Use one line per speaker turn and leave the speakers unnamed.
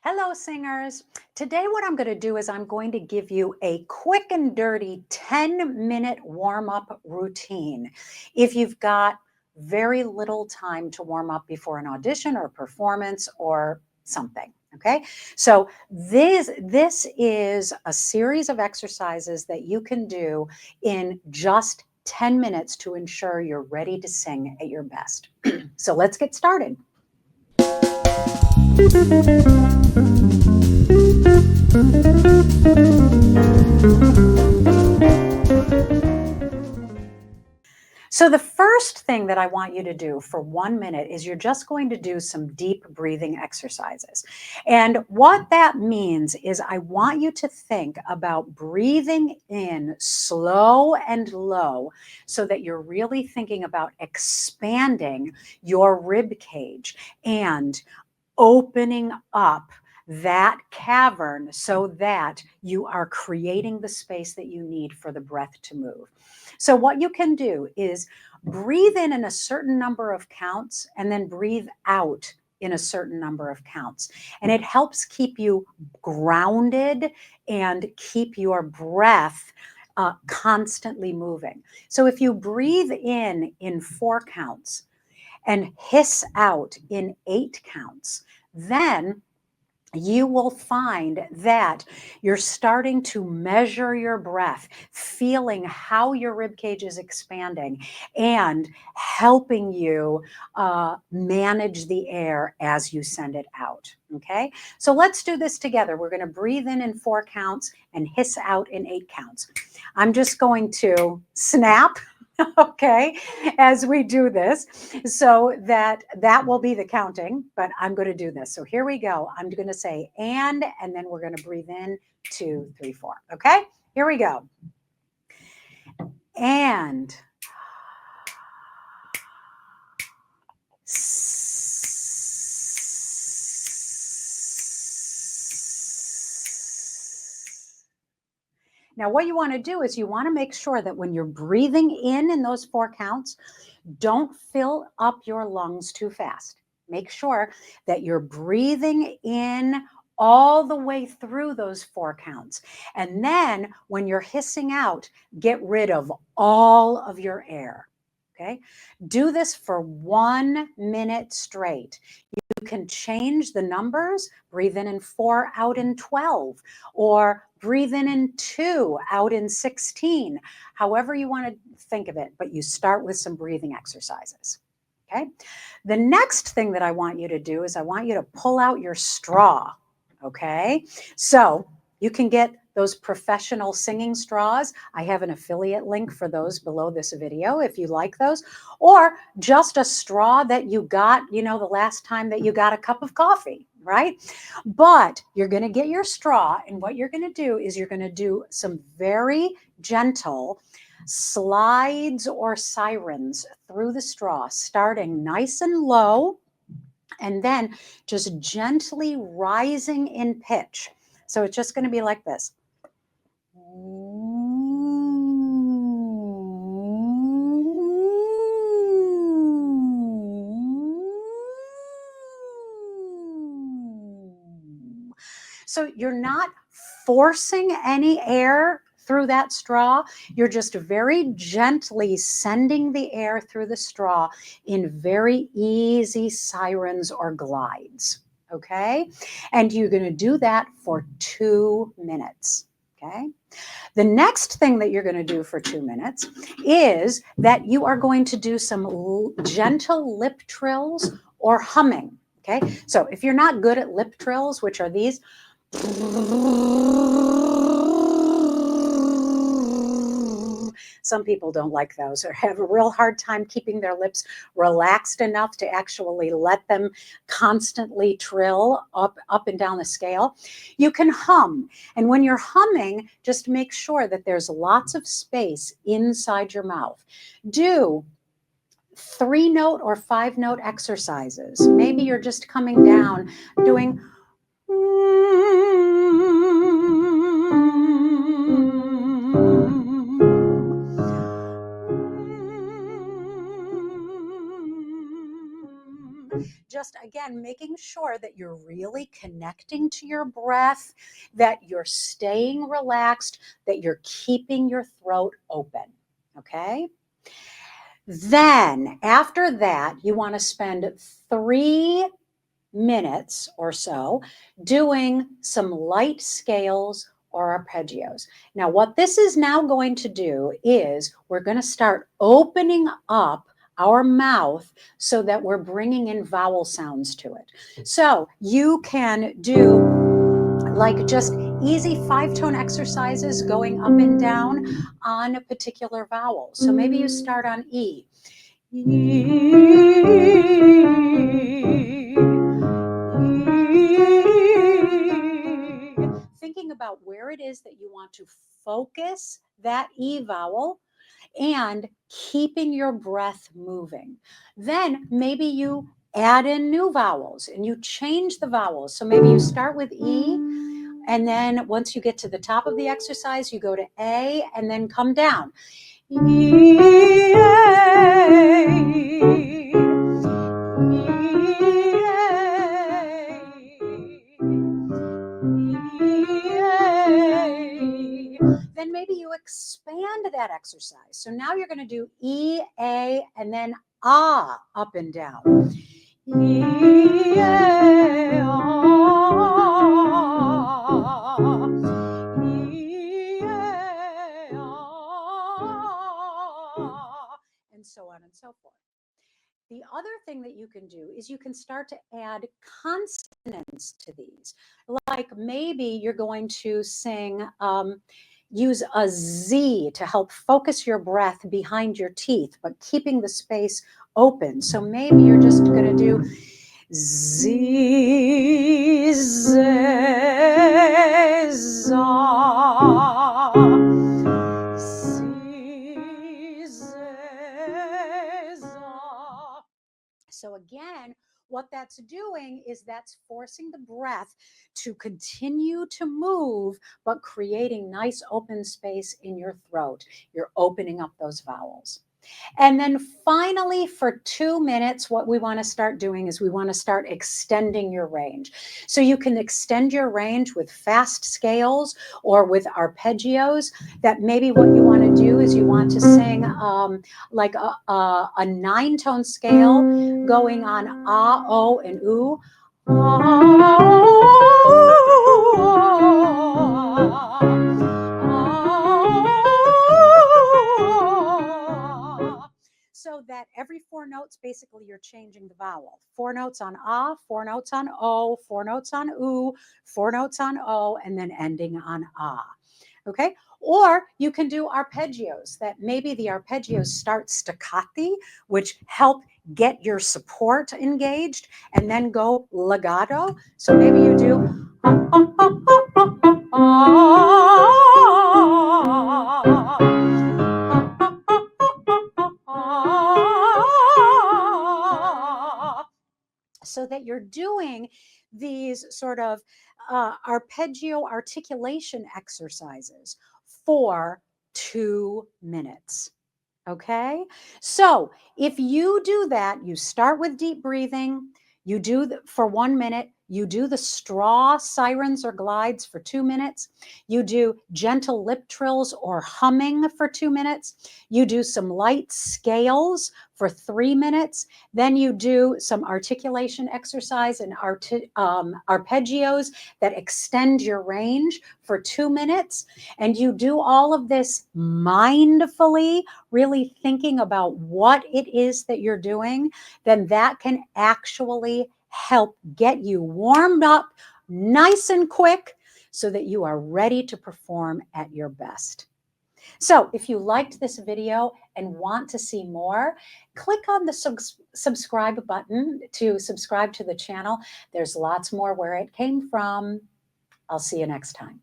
Hello, singers. Today, what I'm going to do is I'm going to give you a quick and dirty 10-minute warm-up routine. If you've got very little time to warm up before an audition or a performance or something, okay? So this is a series of exercises that you can do in just 10 minutes to ensure you're ready to sing at your best. So let's get started. So the first thing that I want you to do for 1 minute is you're just going to do some deep breathing exercises. And what that means is I want you to think about breathing in slow and low so that you're really thinking about expanding your rib cage and opening up that cavern so that you are creating the space that you need for the breath to move. So what you can do is breathe in a certain number of counts and then breathe out in a certain number of counts. And it helps keep you grounded and keep your breath constantly moving. So if you breathe in 4 counts and hiss out in 8 counts, then you will find that you're starting to measure your breath, feeling how your rib cage is expanding and helping you manage the air as you send it out. Okay, so let's do this together. We're going to breathe in 4 counts and hiss out in 8 counts. I'm just going to snap. Okay, as we do this, so that will be the counting, but I'm going to do this. So here we go. I'm going to say and then we're going to breathe in 2, 3, 4. Okay, here we go. And now, what you want to do is you want to make sure that when you're breathing in those 4 counts, don't fill up your lungs too fast. Make sure that you're breathing in all the way through those 4 counts. And then when you're hissing out, get rid of all of your air. Okay? Do this for 1 minute straight. You can change the numbers, breathe in 4, out in 12, or breathe in 2, out in 16, however you want to think of it, but you start with some breathing exercises. Okay. The next thing that I want you to do is I want you to pull out your straw. Okay. So you can get those professional singing straws. I have an affiliate link for those below this video if you like those, or just a straw that you got, the last time that you got a cup of coffee, right? But you're going to get your straw, and what you're going to do is you're going to do some very gentle slides or sirens through the straw, starting nice and low, and then just gently rising in pitch. So it's just going to be like this. So you're not forcing any air through that straw. You're just very gently sending the air through the straw in very easy sirens or glides. Okay? And you're going to do that for 2 minutes. Okay? The next thing that you're going to do for 2 minutes is that you are going to do some gentle lip trills or humming. Okay? So if you're not good at lip trills, which are these, some people don't like those or have a real hard time keeping their lips relaxed enough to actually let them constantly trill up and down the scale. You can hum. And when you're humming, just make sure that there's lots of space inside your mouth. Do 3-note or 5-note exercises. Maybe you're just coming down doing just just, again, making sure that you're really connecting to your breath, that you're staying relaxed, that you're keeping your throat open, okay? Then after that, you want to spend 3 minutes or so doing some light scales or arpeggios. Now, what this is now going to do is we're going to start opening up our mouth so that we're bringing in vowel sounds to it. So you can do like just easy 5-tone exercises going up and down on a particular vowel. So maybe you start on E. Thinking about where it is that you want to focus that E vowel and keeping your breath moving. Then maybe you add in new vowels and you change the vowels. So maybe you start with E, and then once you get to the top of the exercise, you go to A and then come down. Then maybe you expand that exercise. So now you're going to do E, A, and then Ah up and down. E, A, Ah. E, A, Ah. And so on and so forth. The other thing that you can do is you can start to add consonants to these. Like maybe you're going to sing, use a Z to help focus your breath behind your teeth, but keeping the space open. So maybe you're just going to do Z, Z, za. So again, what that's doing is that's forcing the breath to continue to move, but creating nice open space in your throat. You're opening up those vowels. And then finally, for 2 minutes, what we want to start doing is we want to start extending your range. So you can extend your range with fast scales or with arpeggios. That maybe what you want to do is you want to sing like a 9-tone scale going on ah, oh, and ooh. So that every 4 notes, basically you're changing the vowel. 4 notes on ah, 4 notes on o, 4 notes on oo, 4 notes on o, and then ending on ah. Okay? Or you can do arpeggios, that maybe the arpeggios start staccati, which help get your support engaged, and then go legato. So maybe you do so that you're doing these sort of arpeggio articulation exercises for 2 minutes. Okay, so if you do that, you start with deep breathing, you do for 1 minute, you do the straw sirens or glides for 2 minutes, you do gentle lip trills or humming for 2 minutes, you do some light scales for 3 minutes, then you do some articulation exercise and arpeggios that extend your range for 2 minutes, and you do all of this mindfully, really thinking about what it is that you're doing, then that can actually help get you warmed up nice and quick so that you are ready to perform at your best. So if you liked this video and want to see more, click on the subscribe button to subscribe to the channel. There's lots more where it came from. I'll see you next time.